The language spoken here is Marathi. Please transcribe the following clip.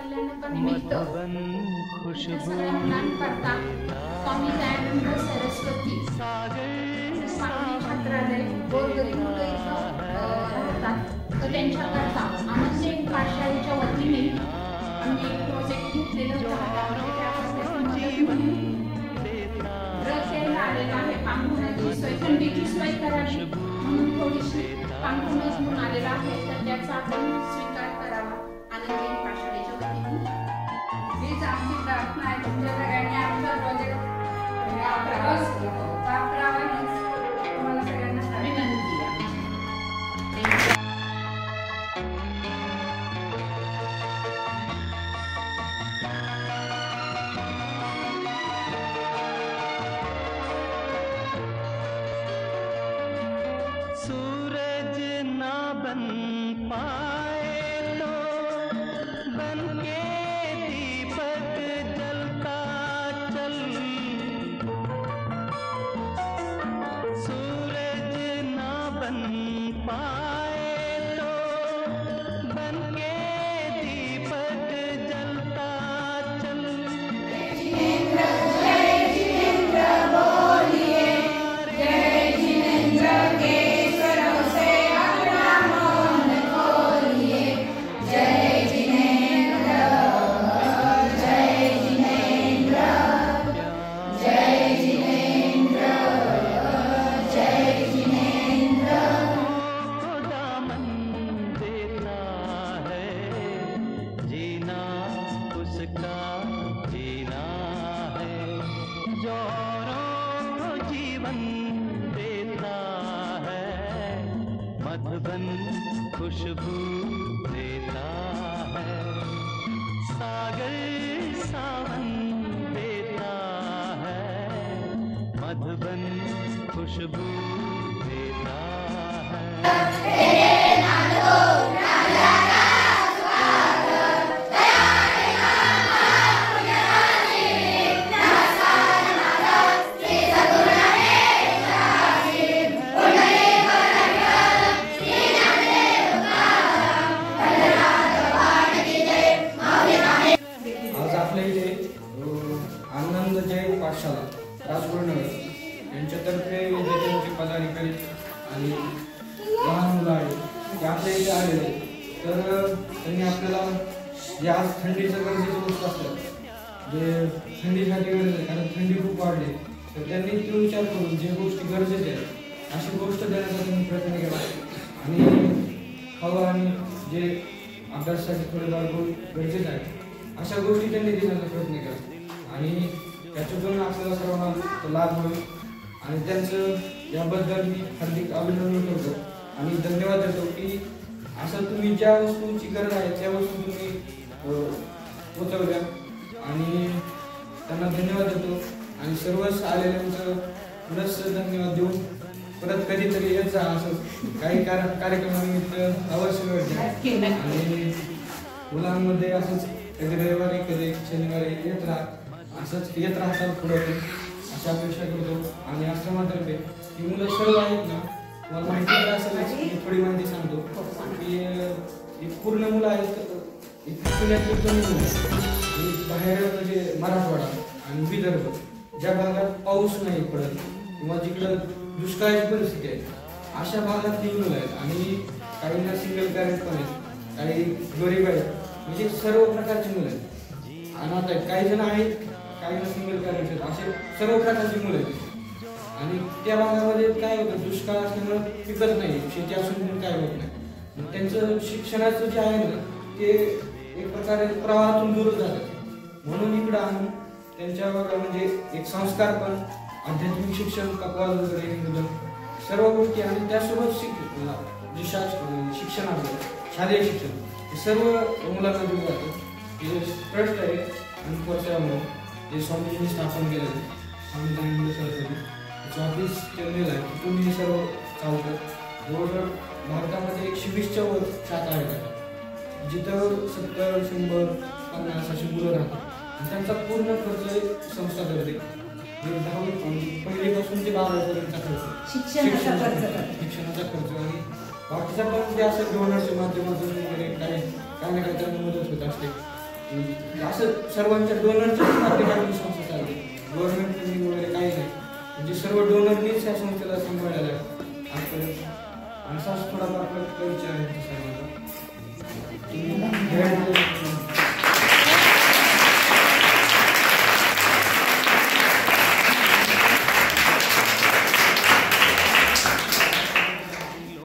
कल्याणानिमित्त या सगळ्या मुलांकरता स्वामी दयानंद सरस्वती मानवी छात्रालय गोरगरीब मुलं इथं राहतात, तर त्यांच्याकरता आमचे पाठशाळेच्या वतीने आम्ही एक प्रोजेक्ट घेतलेलं रथ यायला आलेला आहे. पांघरुणाची सोय, थंडीची सोय करावी म्हणून थोडीशी पांघरुणच म्हणून आलेला आहे, तर त्याचा आपण स्वीकार करावा आनंदी पाठशाळेच्या वतीने. हीच आमची प्रार्थना आहे. तुमच्या सगळ्यांनी आमचा प्रोजेक्ट वापरावा हीच तुम्हाला सगळ्यांना विनंती आहे. सूरज ना बन पाए तो बन के दीपक जलता चल, सूरज ना बन पाए तो बन के दीपक जलता चल। जय जिनेंद्र बोलिए, जय जिनेंद्र के मधुबन खुशबू देता है, सागर सावन देता है, मधुबन खुशबू देता है। आनंद जय पाठशाला राजगुरुनगर यांच्यातर्फे विद्यार्थ्यांचे पदाधिकारी आणि लहान मुलं आहेत ते आपल्या इथे आलेले आहेत. तर त्यांनी आपल्याला या थंडीचं गरजेचं गोष्ट असतात जे थंडीसाठी गरज आहे, कारण थंडी खूप वाढली, तर त्यांनी तो विचार करून जे गोष्टी गरजेच्या आहेत अशी गोष्ट देण्याचा त्यांनी प्रयत्न केला आणि हवा आणि जे अभ्यासासाठी थोडेफार गरजेचं आहे अशा गोष्टी त्यांनी देण्याचा प्रयत्न केला आणि त्याच्यातून आपल्याला सर्वांना लाभ होईल आणि त्यांचं याबद्दल मी हार्दिक अभिनंदन करतो आणि धन्यवाद देतो की असं तुम्ही ज्या वस्तूंची गरज आहे त्या वस्तू तुम्ही पोचवल्या आणि त्यांना धन्यवाद देतो आणि सर्वच आलेल्यांचं पुनश्च धन्यवाद देऊन परत कधीतरी येत जा, असं काही कार्यक्रमानिमित्त अवश्य भेट द्या आणि मुलांमध्ये असंच कधी रविवारी कधी शनिवारी येत येत राहतात पुढे अशी अपेक्षा करतो. आणि आश्रमातर्फे ही मुलं सर्व आहेत ना, मला माहिती असेलच मी थोडी माहिती सांगतो की पूर्ण मुलं आहेत पुण्यातली कमी मुलं बाहेर म्हणजे मराठवाडा आणि विदर्भ ज्या भागात पाऊस नाही पडत किंवा जिकडं दुष्काळाची परिस्थिती आहे अशा भागातली मुलं आहेत आणि काहींना सिंगल पॅरेंट पण आहेत, काही गरीब आहेत, म्हणजे सर्व प्रकारची मुलं आहेत. अनाथ आहेत, काही जण आहेत, काही सिंगल पॅरेंट आहेत, असे सर्व प्रकारची मुलं आहेत. आणि त्या भागामध्ये काय होतं, दुष्काळ असल्यामुळे पिकत नाही, शेती असून पण काय होत नाही. त्यांचं शिक्षणाचं जे आहे ना ते एक प्रकारे प्रवाहातून दूर जातात. म्हणून इकडं आणून त्यांच्यावर म्हणजे एक संस्कार पण, आध्यात्मिक शिक्षण, कपाल वगैरे सर्व गोष्टी आणि त्यासोबत जे शिक्षण आहे शालेय शिक्षण हे सर्व मुलांना दिलं जातं. हे ट्रस्ट आहे आणि म्हणून जे स्वामीजींनी स्थापन केलं आहे स्वामी दयानंद सरस्वती त्याचं ऑफिस केलेलं आहे, तिथून हे सर्व चालतं. जवळजवळ भारतामध्ये 120च्या वर शाखा आहेत जिथं 70, 100, 50 अशी मुलं राहतात. त्यांचा पूर्ण खर्च संस्था करते. पहिलीपासून ते 12वीपर्यंतचा खर्च, शिक्षणाचा खर्च आणि बाकीचा पण जे असं डोनर्सच्या माध्यमातून वगैरे काही ना काही त्यांना मदत होत असते. असं सर्वांच्या डोनरच्या माध्यमातून संस्था चालते, गव्हर्नमेंट फंडिंग वगैरे काही नाही, म्हणजे सर्व डोनरनीच या संस्थेला सांभाळलेलं आहे आजपर्यंत. आणि असाच थोडाफार परिचय आहे सर्वांचा.